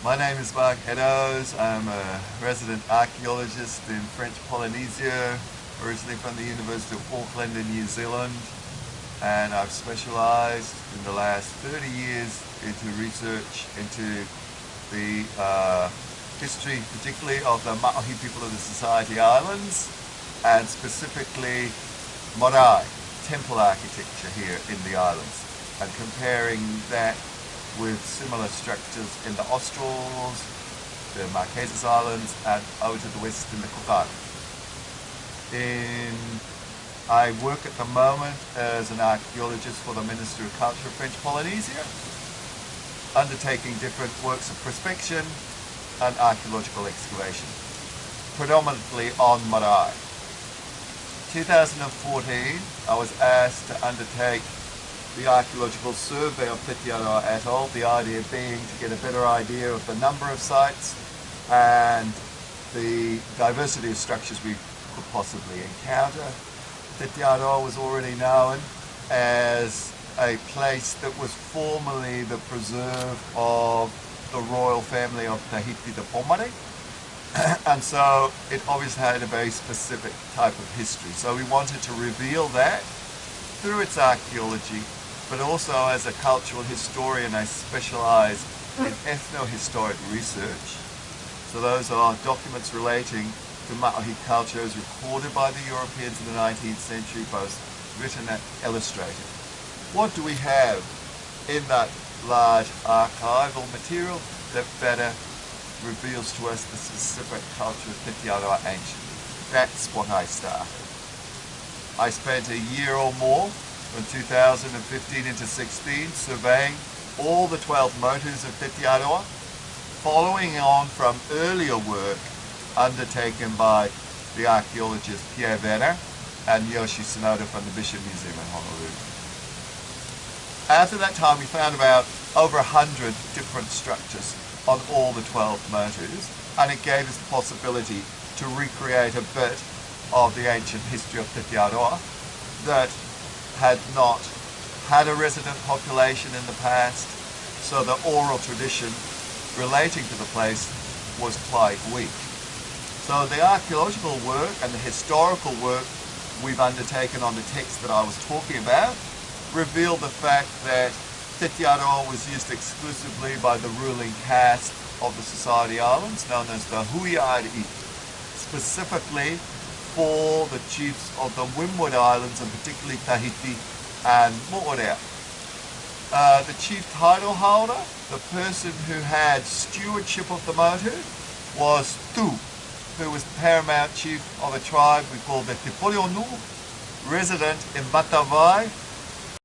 My name is Marc Eddowes. I'm a resident archaeologist in French Polynesia, originally from the University of Auckland in New Zealand, and I've specialised in the last 30 years into research into the history, particularly of the Maori people of the Society Islands, and specifically marae, temple architecture here in the islands, and comparing that with similar structures in the Australs, the Marquesas Islands, and over to the west in the Cook Islands. I work at the moment as an archaeologist for the Ministry of Culture of French Polynesia, undertaking different works of prospection and archaeological excavation, predominantly on marae. 2014, I was asked to undertake the archaeological survey of Tetiaroa atoll, the idea being to get a better idea of the number of sites and the diversity of structures we could possibly encounter. Tetiaroa was already known as a place that was formerly the preserve of the royal family of Tahiti, the Pomare, and so it obviously had a very specific type of history. So we wanted to reveal that through its archaeology, but also as a cultural historian, I specialise in ethno-historic research. So those are documents relating to Maori cultures recorded by the Europeans in the 19th century, both written and illustrated. What do we have in that large archival material that better reveals to us the specific culture of Tetiaroa ancient? That's what I started. I spent a year or more from 2015 into 16 surveying all the 12 motus of Tetiaroa, following on from earlier work undertaken by the archaeologist Pierre Werner and Yoshi Sonoda from the Bishop Museum in Honolulu. After that time we found about over 100 different structures on all the 12 motus, and it gave us the possibility to recreate a bit of the ancient history of Tetiaroa that had not had a resident population in the past, so the oral tradition relating to the place was quite weak. So the archaeological work and the historical work we've undertaken on the text that I was talking about revealed the fact that Tetiaroa was used exclusively by the ruling caste of the Society Islands, known as the Huiari, specifically for the chiefs of the Windward Islands, and particularly Tahiti and Moorea. The chief title holder, the person who had stewardship of the motu, was Tu, who was the paramount chief of a tribe we call the Te Porionu, resident in Matavai